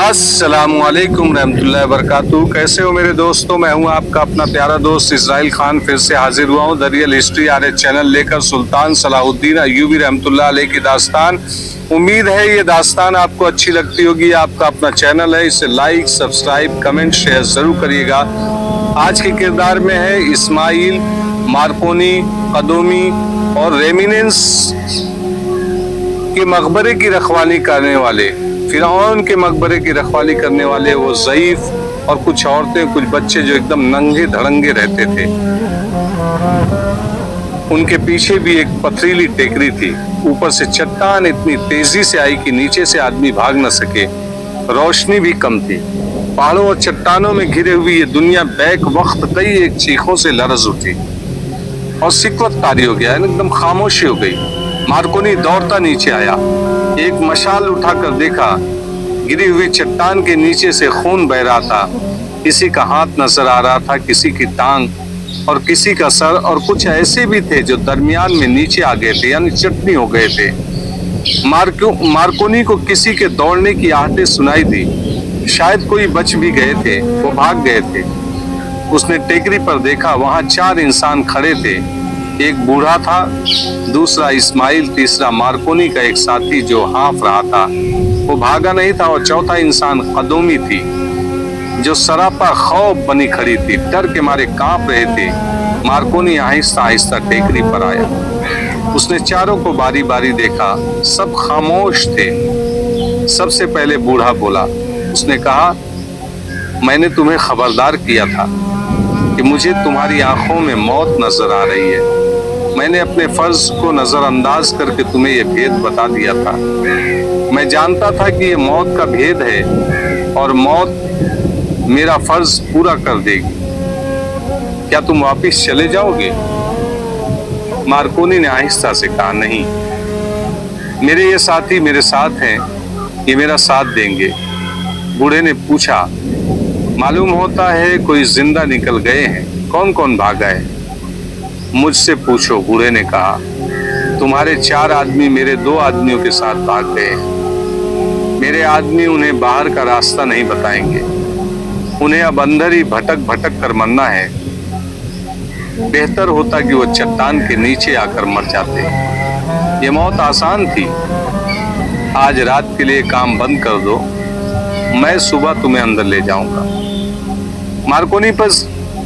अस्सलामुअलैकुम रहमतुल्लाहि वबरकातुहू। कैसे हो मेरे दोस्तों? मैं हूं आपका अपना प्यारा दोस्त इसराइल खान, फिर से हाजिर हुआ हूं the real history our channel लेकर सुल्तान सलाहुद्दीन अय्यूबी रहमतुल्लाह अलैह की दास्तान। उम्मीद है ये दास्तान आपको अच्छी लगती होगी। आपका अपना चैनल है, इसे लाइक, सब्सक्राइब, कमेंट, शेयर जरूर करिएगा। आज के किरदार में है इस्माइल, मार्कोनी, कदोमी और रेमिनेंस के मकबरे की रखवाली करने वाले, फिरौन के मकबरे की रखवाली करने वाले वो ज़ईफ और कुछ औरतें, कुछ बच्चे जो एकदम नंगे धड़ंगे रहते थे। उनके पीछे भी एक पथरीली टेकरी थी। ऊपर से चट्टान इतनी तेजी से आई कि नीचे से आदमी भाग न सके। रोशनी भी कम थी। पहाड़ों और चट्टानों में घिरे हुई ये दुनिया बैक वक्त कई एक चीखों से लरज उठी और सिकवत तारी हो गया, एकदम खामोशी हो गई। मार्कोनी दौड़ता नीचे आया, एक मशाल उठाकर देखा। गिरी हुई चट्टान के नीचे से खून बह रहा था। किसी का हाथ नजर आ रहा था, किसी की टांग और किसी का सर, और कुछ ऐसे भी थे जो दरमियान में नीचे आ गए थे, यानी चटनी हो गए थे। मार्कोनी को किसी के दौड़ने की आहटें सुनाई दी। शायद कोई बच भी गए थे, वो भाग गए थे। उसने टेकरी पर देखा, वहां 4 इंसान खड़े थे। एक बूढ़ा था, दूसरा इस्माइल, तीसरा मार्कोनी का एक साथी जो हाँफ रहा था, वो भागा नहीं था, और चौथा इंसान कदोमी थी जो सरापा खौफ बनी खड़ी थी, डर के मारे कांप रहे थे। मार्कोनी आहिस्ता आहिस्ता टेकरी पर आया। उसने चारों को बारी बारी देखा, सब खामोश थे। सबसे पहले बूढ़ा बोला। उसने कहा, मैंने तुम्हें खबरदार किया था कि मुझे तुम्हारी आंखों में मौत नजर आ रही है। मैंने अपने फर्ज को नजरअंदाज करके तुम्हें यह भेद बता दिया था। मैं जानता था कि ये मौत का भेद है और मौत मेरा फर्ज पूरा कर देगी। क्या तुम वापस चले जाओगे? मार्कोनी ने आहिस्ता से कहा, नहीं, मेरे ये साथी मेरे साथ हैं, ये मेरा साथ देंगे। बूढ़े ने पूछा, मालूम होता है कोई जिंदा निकल गए हैं? कौन कौन भागा है? मुझसे पूछो, बूढ़े ने कहा। तुम्हारे 4 आदमी मेरे 2 आदमियों के साथ भाग गए हैं। मेरे आदमी उन्हें बाहर का रास्ता नहीं बताएंगे। उन्हें अब अंदर ही भटक भटक कर मरना है। बेहतर होता कि वो चट्टान के नीचे आकर मर जाते। ये मौत आसान थी। आज रात के लिए काम बंद कर दो, मैं सुबह तुम्हें अंदर ले जाऊंगा। मार्कोनी पर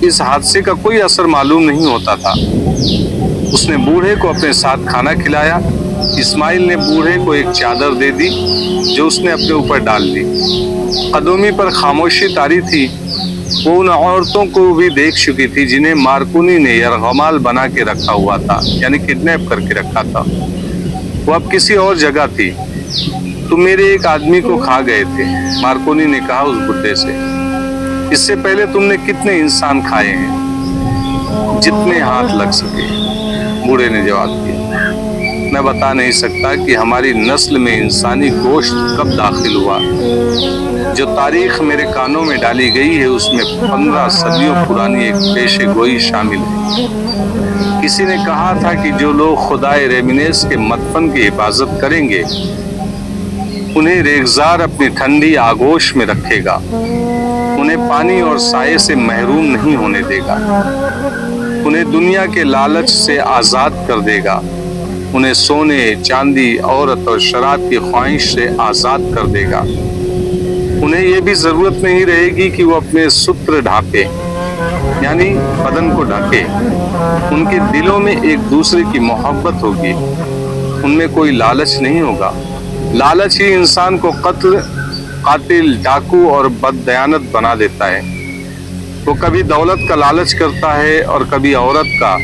इस हादसे का कोई असर मालूम नहीं होता था। उसने बूढ़े को अपने साथ खाना खिलाया। इस्माइल ने बूढ़े को एक चादर दे दी जो उसने अपने ऊपर डाल ली। कदोमी पर खामोशी तारी थी। वो उन औरतों को भी देख चुकी थी जिन्हें मार्कोनी ने यरगमाल बना के रखा हुआ था, यानी किडनैप करके रखा था। वो अब किसी और जगह थी। तुम मेरे एक आदमी को खा गए थे, मार्कोनी ने कहा उस बुड्ढे से। इससे पहले तुमने कितने इंसान खाए हैं? जितने हाथ लग सके, बूढ़े ने जवाब दिया। मैं बता नहीं सकता कि हमारी नस्ल में इंसानी गोश्त कब दाखिल हुआ। जो तारीख मेरे कानों में डाली गई है उसमें 15 सदियों पुरानी एक पेशे गोई शामिल है। किसी ने कहा था कि जो लोग खुदाए रेमिनेस के मदफन की हिफाजत करेंगे, उन्हें रेगजार अपनी ठंडी आगोश में रखेगा, उन्हें पानी और साये से महरूम नहीं होने देगा, उन्हें दुनिया के लालच से आज़ाद कर देगा, उन्हें सोने, चांदी, औरत और शराब की ख्वाहिश से आज़ाद कर देगा। उन्हें यह भी ज़रूरत नहीं रहेगी कि वो अपने सूत्र ढांके, यानी बदन को ढके। उनके दिलों में एक दूसरे की मोहब्बत होगी। उनमें कोई लालच नहीं होगा। लालच ही इंसान को कातिल, डाकू और बददयानत बना देता है। वो कभी दौलत का लालच करता है और कभी औरत का।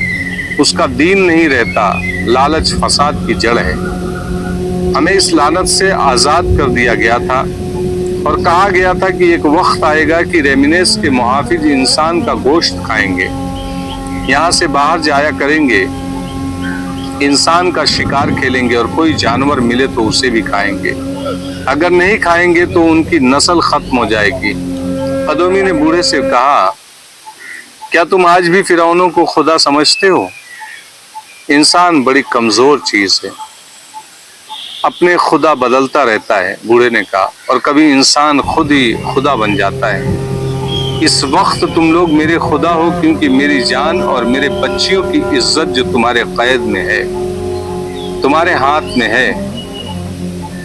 उसका दीन नहीं रहता। लालच फसाद की जड़ है। हमें इस लानत से आज़ाद कर दिया गया था और कहा गया था कि एक वक्त आएगा कि रेमिनेस के मुहाफिज इंसान का गोश्त खाएंगे, यहाँ से बाहर जाया करेंगे, इंसान का शिकार खेलेंगे और कोई जानवर मिले तो उसे भी खाएंगे। अगर नहीं खाएंगे तो उनकी नस्ल खत्म हो जाएगी। कदोमी ने बूढ़े से कहा, क्या तुम आज भी फिरौनों को खुदा समझते हो? इंसान बड़ी कमजोर चीज है। अपने खुदा बदलता रहता है, बूढ़े ने कहा, और कभी इंसान खुद ही खुदा बन जाता है। इस वक्त तुम लोग मेरे खुदा हो क्योंकि मेरी जान और मेरे बच्चियों की इज्जत जो तुम्हारे कैद में है, तुम्हारे हाथ में है।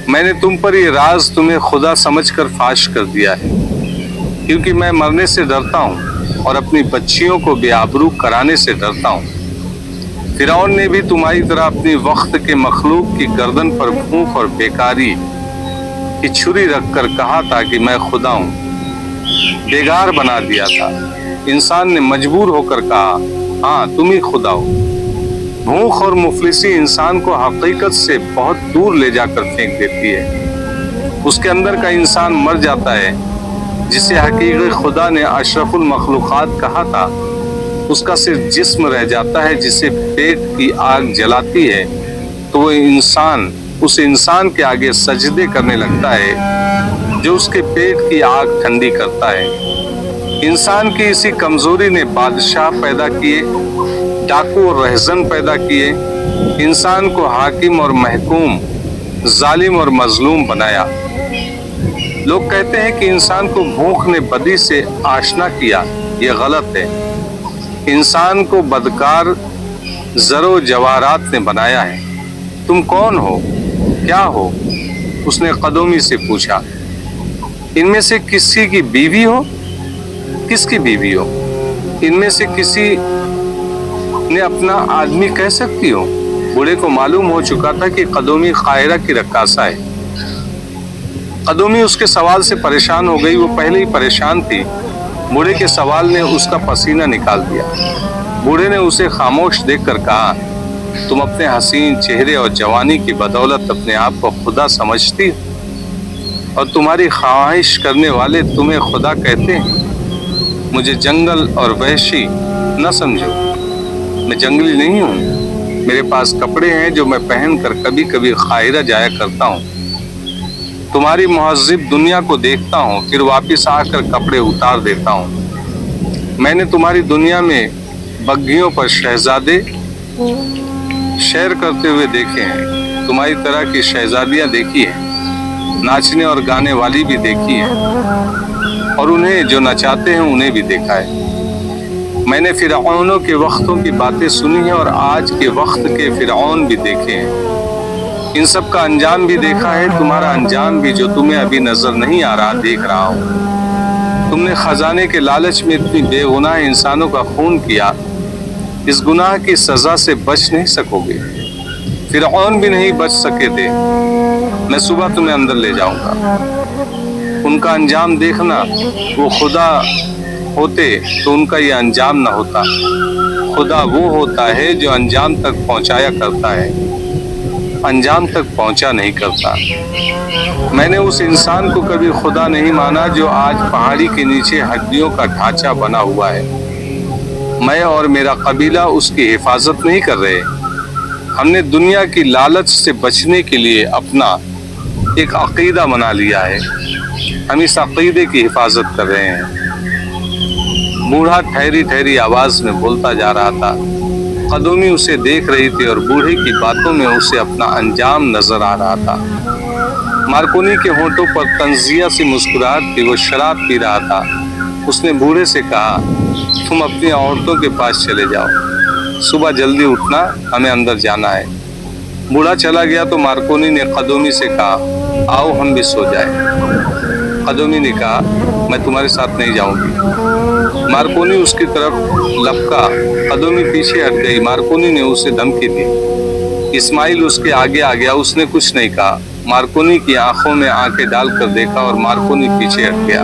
मैंने तुम पर ये राज तुम्हें खुदा समझकर फाश कर दिया है, क्योंकि मैं मरने से डरता हूँ और अपनी बच्चियों को बेआबरू कराने से डरता हूँ। फिरौन ने भी तुम्हारी तरह अपनी वक्त के मखलूक की गर्दन पर भूख और बेकारी की छुरी रखकर कहा था कि मैं खुदा हूँ। बेगार बना दिया था। इंसान ने मजबूर होकर कहा, हाँ तुम ही खुदा हो। भूख और मुफलिसी इंसान को हकीकत से बहुत दूर ले जाकर फेंक देती है। उसके अंदर का इंसान मर जाता है, जिसे हकीकी खुदा ने अशरफुल मखलूकात कहा था। उसका सिर्फ जिस्म रह जाता है जिसे पेट की आग जलाती है, तो वो इंसान उस इंसान के आगे सजदे करने लगता है जो उसके पेट की आग ठंडी करता है। इंसान की इसी कमजोरी ने बादशाह पैदा किए, डाकू और रहजन पैदा किए, इंसान को हाकिम और महकूम, जालिम और मजलूम बनाया। लोग कहते हैं कि इंसान को भूख ने बदी से आशना किया, ये गलत है। इंसान को बदकार जरो जवाहरात ने बनाया है। तुम कौन हो, क्या हो? उसने कदोमी से पूछा। इनमें से किसी की बीवी हो? किसकी बीवी हो? इनमें से किसी ने अपना आदमी कह सकती हो? बूढ़े को मालूम हो चुका था कि कदोमी कायरा की रक्कासा है। कदोमी उसके सवाल से परेशान हो गई। वो पहले ही परेशान थी। बूढ़े के सवाल ने उसका पसीना निकाल दिया। बूढ़े ने उसे खामोश देखकर कहा, तुम अपने हसीन चेहरे और जवानी की बदौलत अपने आप को खुदा समझती हो, और तुम्हारी ख्वाहिश करने वाले तुम्हें खुदा कहते हैं। मुझे जंगल और वहशी न समझो, मैं जंगली नहीं हूँ। मेरे पास कपड़े हैं जो मैं पहनकर कभी कभी काहिरा जाया करता हूँ। तुम्हारी मुहज़्ज़िब दुनिया को देखता हूँ, फिर वापस आकर कपड़े उतार देता हूँ। मैंने तुम्हारी दुनिया में बग्घियों पर शहजादे शेर करते हुए देखे हैं, तुम्हारी तरह की शहजादियाँ देखी हैं, नाचने और गाने वाली भी देखी है, और उन्हें जो नचाते हैं उन्हें भी देखा है। मैंने फिरऔनों के वक्तों की बातें सुनी हैं और आज के वक्त के फिरऔन भी देखे हैं। इन सब का अंजाम भी देखा है, तुम्हारा अंजाम भी जो तुम्हें अभी नजर नहीं आ रहा देख रहा हूँ। तुमने खजाने के लालच में इतनी बेगुनाह इंसानों का खून किया, इस गुनाह की सजा से बच नहीं सकोगे। फिरऔन भी नहीं बच सके थे। मैं सुबह तुम्हें अंदर ले जाऊंगा। उनका अंजाम देखना। वो खुदा होते तो उनका ये अंजाम न होता। खुदा वो होता है जो अंजाम तक पहुंचाया करता है, अंजाम तक पहुंचा नहीं करता। मैंने उस इंसान को कभी खुदा नहीं माना जो आज पहाड़ी के नीचे हड्डियों का ढांचा बना हुआ है। मैं और मेरा कबीला उसकी हिफाजत नहीं कर रहे। हमने दुनिया की लालच से बचने के लिए अपना एक अकीदा बना लिया है। हम इस अकीदे की हिफाजत कर रहे हैं। बूढ़ा ठहरी ठहरी आवाज में बोलता जा रहा था। कदोमी उसे देख रही थी और बूढ़े की बातों में उसे अपना अंजाम नजर आ रहा था। मार्कोनी के होंठों पर तंजिया सी मुस्कुराहट थी। वो शराब पी रहा था। उसने बूढ़े से कहा, तुम अपनी औरतों के पास चले जाओ, सुबह जल्दी उठना, हमें अंदर जाना है। बूढ़ा चला गया तो मार्कोनी ने कदोमी से कहा, आओ हम भी सो जाए। कदोमी ने कहा, मैं तुम्हारे साथ नहीं जाऊंगी। मार्कोनी उसकी तरफ लपका। कदोमी पीछे हट गई। मार्कोनी ने उसे धमकी दी। इस्माइल उसके आगे आ गया। उसने कुछ नहीं कहा। मार्कोनी की आंखों में आंखें डालकर देखा और मार्कोनी पीछे हट गया।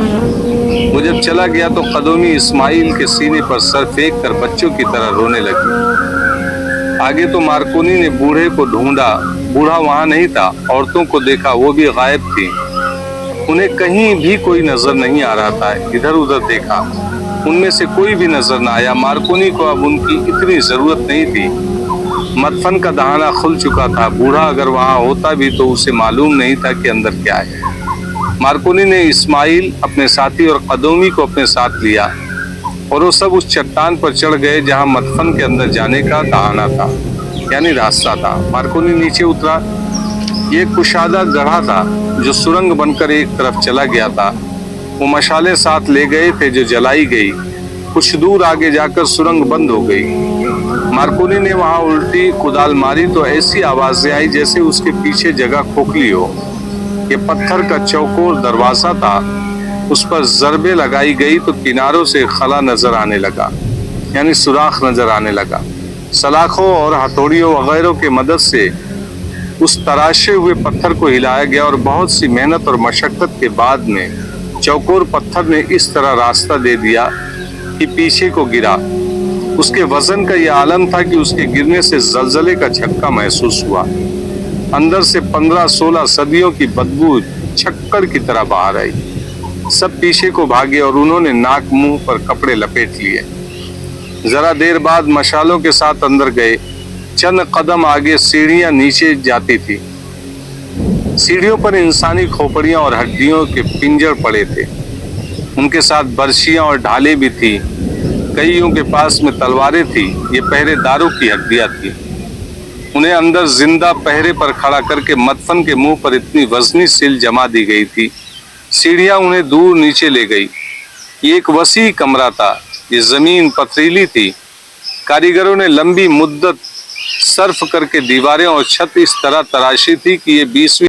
वो जब चला गया तो कदोमी इस्माइल के सीने पर सर फेंक कर बच्चों की तरह रोने लगी। आगे तो मार्कोनी ने बूढ़े को ढूंढा। बूढ़ा वहां नहीं था। औरतों को देखा, वो भी गायब थी। उन्हें कहीं भी कोई नजर नहीं आ रहा था। इधर उधर देखा, उनमें से कोई भी नजर न आया। मार्कोनी को अब उनकी इतनी जरूरत नहीं थी। मदफन का दहाना खुल चुका था। बूढ़ा अगर वहां होता भी तो उसे मालूम नहीं था कि अंदर क्या है। मार्कोनी ने इस्माइल, अपने साथी और कदोमी को अपने साथ लिया और वो सब उस चट्टान पर चढ़ गए जहां मदफन के अंदर जाने का दहाना था, यानी रास्ता था। मार्कोनी नीचे उतरा। یہ کشادہ گڑھا تھا جو سرنگ بن کر ایک طرف چلا گیا تھا. وہ مشالیں ساتھ لے گئے تھے جو جلائی گئی. کچھ دور آگے جا کر سرنگ بند ہو گئی. مارکونی نے وہاں الٹی کدال ماری تو ایسی آوازیں آئی جیسے اس کے پیچھے جگہ کھوکھلی ہو. یہ پتھر کا چوکور دروازہ تھا. اس پر ضربیں لگائی گئی تو کناروں سے خلا نظر آنے لگا، یعنی سوراخ نظر آنے لگا. سلاخوں اور ہتھوڑیوں وغیرہ کی مدد سے اس تراشے ہوئے پتھر کو ہلایا گیا اور بہت سی محنت اور مشقت کے بعد میں چوکور پتھر نے اس طرح راستہ دے دیا کہ پیچھے کو گرا. اس کے وزن کا یہ عالم تھا کہ اس کے گرنے سے زلزلے کا جھٹکا محسوس ہوا. اندر سے 15-16 صدیوں کی بدبو چھکڑ کی طرح باہر آئی. سب پیچھے کو بھاگے اور انہوں نے ناک منہ پر کپڑے لپیٹ لیے. ذرا دیر بعد مشالوں کے ساتھ اندر گئے. چند قدم آگے سیڑھیاں نیچے جاتی تھی. سیڑھیوں پر انسانی کھوپڑیاں اور ہڈیوں کے پنجر پڑے تھے. ان کے ساتھ برشیاں اور ڈھالیں بھی تھی. کئیوں کے پاس میں تلواریں تھی. یہ پہرے داروں کی ہڈیاں تھی. انہیں اندر زندہ پہرے پر کھڑا کر کے مدفن کے منہ پر اتنی وزنی سل جما دی گئی تھی. سیڑھیاں انہیں دور نیچے لے گئی. یہ ایک وسیع کمرہ تھا. یہ زمین پتھریلی تھی. کاریگروں نے لمبی مدت صرف کر کے دیواریں اور چھت اس طرح تراشی تھی کہ یہ 20ویں